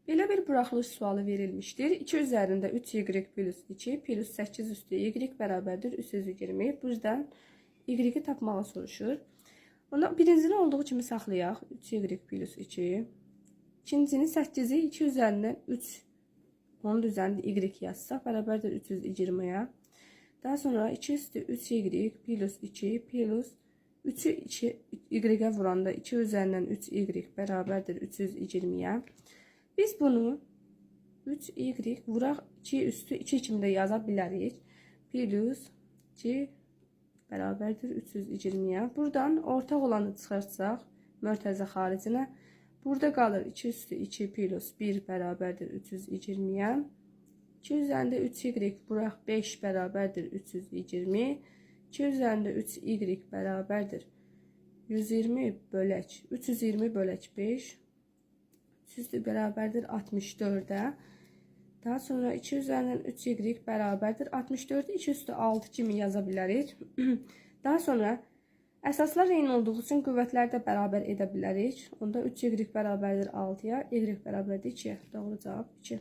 Belə bir buraxılış sualı verilmişdir. 2 üzərində 3y plus 2 plus 8 üstü y bərabərdir 320. Bu yüzden y tapmağı soruşur. Ona birincini olduğu kimi saxlayaq. 3y plus 2. İkincini 8'i 2 üzərindən 3. Onun üzərində y yazsaq bərabərdir 320'ya. Daha sonra 2 üstü 3y plus 2 plus 3'ü 2 y'e vuranda 2 üzərindən 3y bərabərdir 320'ya. Biz bunu 3y vuraq 2 üstü 2 kimi də yaza bilərik. Plus 2 bərabərdir 320'ya. Buradan ortaq olanı çıxarsaq mörtəzə xaricinə. Burada qalır 2 üstü 2 plus 1 bərabərdir 320'ya. 2 üzərində 3y vuraq 5 bərabərdir 320. 2 üzərində 3y bərabərdir 120 bölək 320 bölək 5. 3 bərabərdir 64'ə. Daha sonra 2 üzərindən 3y bərabərdir 64'ü 2 üstü 6 kimi yaza bilərik. Daha sonra əsaslar eyni olduğu üçün qüvvətləri də bərabər edə bilərik. Onda 3y bərabərdir 6'ya, y bərabərdir 2'yə. Doğru cavab 2.